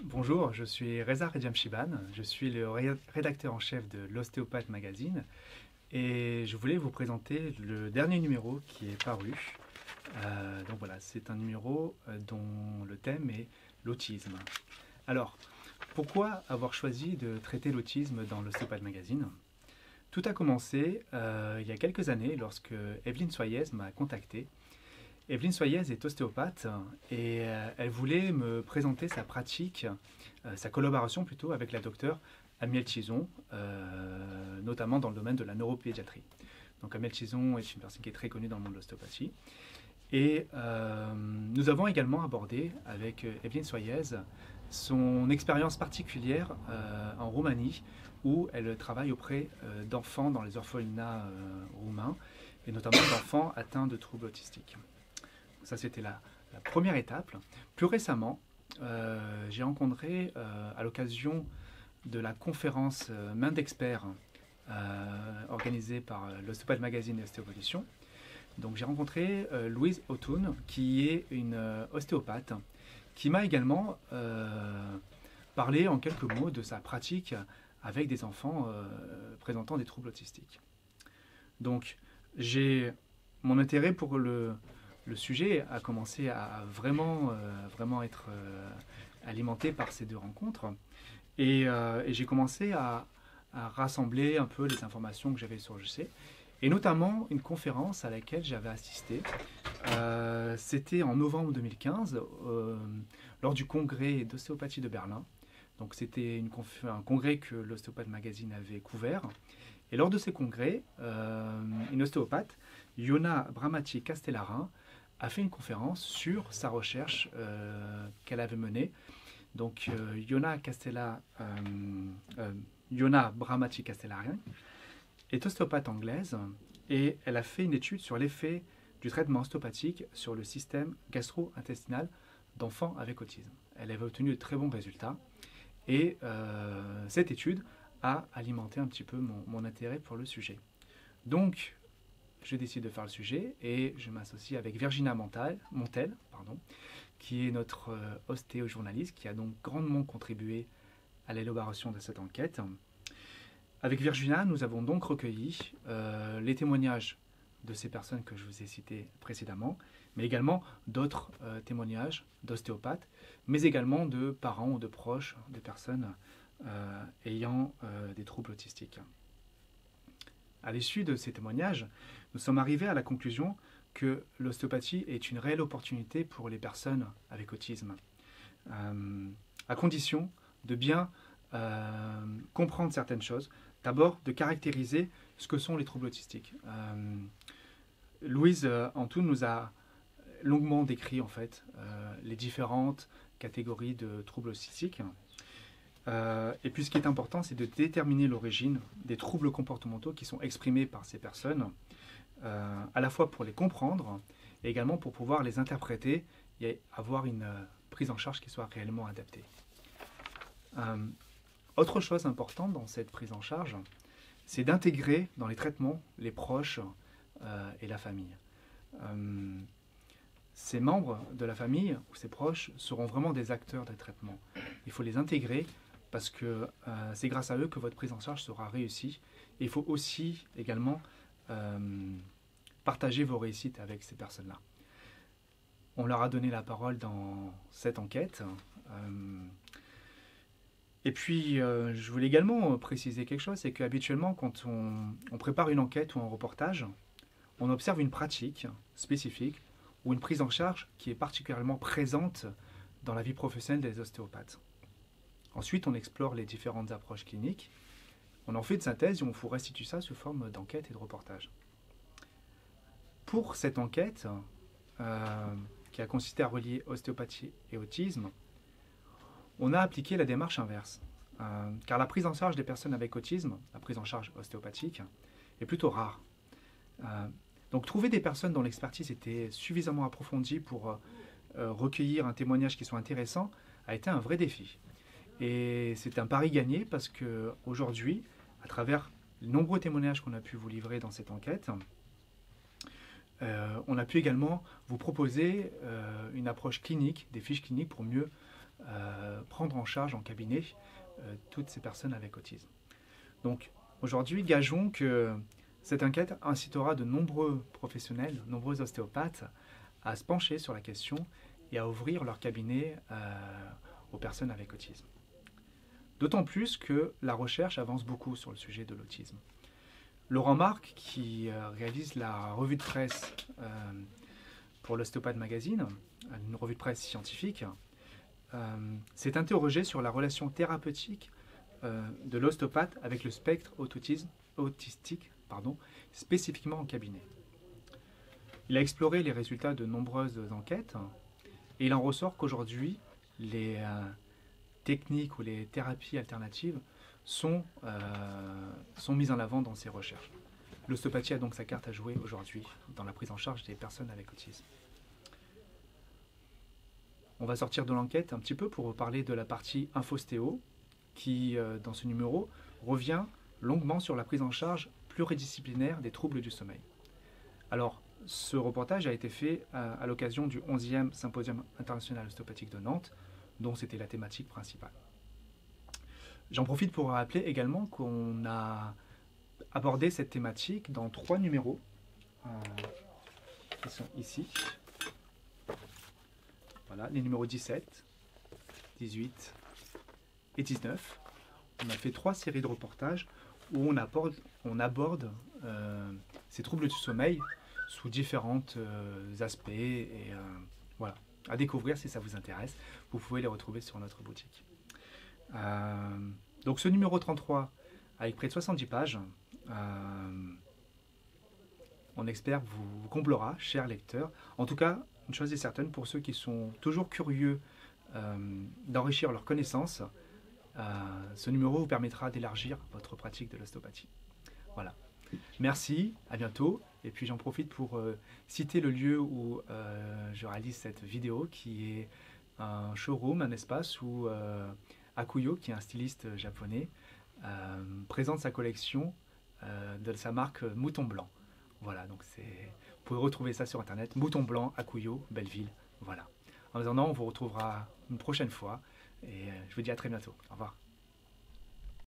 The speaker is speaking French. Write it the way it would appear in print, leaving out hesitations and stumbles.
Bonjour, je suis Reza Redjamshiban, je suis le rédacteur en chef de l'Ostéopathe Magazine et je voulais vous présenter le dernier numéro qui est paru. Donc voilà, c'est un numéro dont le thème est l'autisme. Alors, pourquoi avoir choisi de traiter l'autisme dans l'Ostéopathe Magazine? Tout a commencé il y a quelques années lorsque Evelyne Soyez m'a contacté. Evelyne Soyez est ostéopathe et elle voulait me présenter sa pratique, sa collaboration plutôt avec la docteure Amiel Chison, notamment dans le domaine de la neuropédiatrie. Donc Amiel Chison est une personne qui est très connue dans le monde de l'ostéopathie. Et nous avons également abordé avec Evelyne Soyez son expérience particulière en Roumanie où elle travaille auprès d'enfants dans les orphelinats roumains et notamment d'enfants atteints de troubles autistiques. Ça, c'était la première étape. Plus récemment, j'ai rencontré, à l'occasion de la conférence Main d'experts organisée par l'Ostéopathe Magazine et Ostéovolution. Donc, j'ai rencontré Louise Otoun, qui est une ostéopathe, qui m'a également parlé en quelques mots de sa pratique avec des enfants présentant des troubles autistiques. Donc, mon intérêt pour le sujet a commencé à vraiment être alimenté par ces deux rencontres. Et j'ai commencé à rassembler un peu les informations que j'avais sur le sujet, et notamment une conférence à laquelle j'avais assisté. C'était en novembre 2015, lors du congrès d'ostéopathie de Berlin. Donc c'était un congrès que l'Ostéopathe Magazine avait couvert. Et lors de ces congrès, une ostéopathe, Iona Bramati Castellarin, a fait une conférence sur sa recherche qu'elle avait menée. Donc, Iona Bramati Castellarin est ostéopathe anglaise et elle a fait une étude sur l'effet du traitement ostéopathique sur le système gastro-intestinal d'enfants avec autisme. Elle avait obtenu de très bons résultats et cette étude a alimenté un petit peu mon intérêt pour le sujet. Donc, je décide de faire le sujet et je m'associe avec Virginia Montel, qui est notre ostéo-journaliste, qui a donc grandement contribué à l'élaboration de cette enquête. Avec Virginia, nous avons donc recueilli les témoignages de ces personnes que je vous ai citées précédemment, mais également d'autres témoignages d'ostéopathes, mais également de parents ou de proches de personnes ayant des troubles autistiques. À l'issue de ces témoignages, nous sommes arrivés à la conclusion que l'ostéopathie est une réelle opportunité pour les personnes avec autisme, à condition de bien comprendre certaines choses. D'abord, de caractériser ce que sont les troubles autistiques. Louise Antoun nous a longuement décrit en fait les différentes catégories de troubles autistiques. Et puis ce qui est important, c'est de déterminer l'origine des troubles comportementaux qui sont exprimés par ces personnes, à la fois pour les comprendre et également pour pouvoir les interpréter et avoir une prise en charge qui soit réellement adaptée. Autre chose importante dans cette prise en charge, c'est d'intégrer dans les traitements les proches et la famille. Ces membres de la famille ou ces proches seront vraiment des acteurs des traitements. Il faut les intégrer parce que c'est grâce à eux que votre prise en charge sera réussie. Et il faut aussi également partager vos réussites avec ces personnes-là. On leur a donné la parole dans cette enquête. Et puis, je voulais également préciser quelque chose, c'est qu'habituellement, quand on prépare une enquête ou un reportage, on observe une pratique spécifique ou une prise en charge qui est particulièrement présente dans la vie professionnelle des ostéopathes. Ensuite, on explore les différentes approches cliniques, on en fait une synthèse et on vous restitue ça sous forme d'enquête et de reportage. Pour cette enquête, qui a consisté à relier ostéopathie et autisme, on a appliqué la démarche inverse, car la prise en charge des personnes avec autisme, la prise en charge ostéopathique, est plutôt rare. Donc trouver des personnes dont l'expertise était suffisamment approfondie pour recueillir un témoignage qui soit intéressant a été un vrai défi. Et c'est un pari gagné parce qu'aujourd'hui, à travers les nombreux témoignages qu'on a pu vous livrer dans cette enquête, on a pu également vous proposer une approche clinique, des fiches cliniques pour mieux prendre en charge en cabinet toutes ces personnes avec autisme. Donc aujourd'hui, gageons que cette enquête incitera de nombreux professionnels, de nombreux ostéopathes à se pencher sur la question et à ouvrir leur cabinet aux personnes avec autisme. D'autant plus que la recherche avance beaucoup sur le sujet de l'autisme. Laurent Marc, qui réalise la revue de presse pour l'Ostéopathe Magazine, une revue de presse scientifique, s'est interrogé sur la relation thérapeutique de l'ostéopathe avec le spectre autistique, spécifiquement en cabinet. Il a exploré les résultats de nombreuses enquêtes et il en ressort qu'aujourd'hui, les techniques ou les thérapies alternatives sont mises en avant dans ces recherches. L'ostéopathie a donc sa carte à jouer aujourd'hui dans la prise en charge des personnes avec autisme. On va sortir de l'enquête un petit peu pour parler de la partie infostéo qui, dans ce numéro, revient longuement sur la prise en charge pluridisciplinaire des troubles du sommeil. Alors, ce reportage a été fait à l'occasion du 11e Symposium international ostéopathique de Nantes, dont c'était la thématique principale. J'en profite pour rappeler également qu'on a abordé cette thématique dans 3 numéros qui sont ici. Voilà, les numéros 17, 18 et 19. On a fait 3 séries de reportages où on aborde ces troubles du sommeil sous différents aspects et voilà, à découvrir si ça vous intéresse. Vous pouvez les retrouver sur notre boutique. Donc ce numéro 33 avec près de 70 pages, on espère vous comblera, chers lecteurs. En tout cas, une chose est certaine, pour ceux qui sont toujours curieux d'enrichir leurs connaissances, ce numéro vous permettra d'élargir votre pratique de l'ostéopathie. Voilà. Merci, à bientôt. Et puis j'en profite pour citer le lieu où je réalise cette vidéo, qui est un showroom, un espace où Akuyo, qui est un styliste japonais, présente sa collection de sa marque Mouton Blanc. Voilà, donc vous pouvez retrouver ça sur internet, Mouton Blanc, Akuyo, Belleville. Voilà. En attendant, on vous retrouvera une prochaine fois et je vous dis à très bientôt. Au revoir.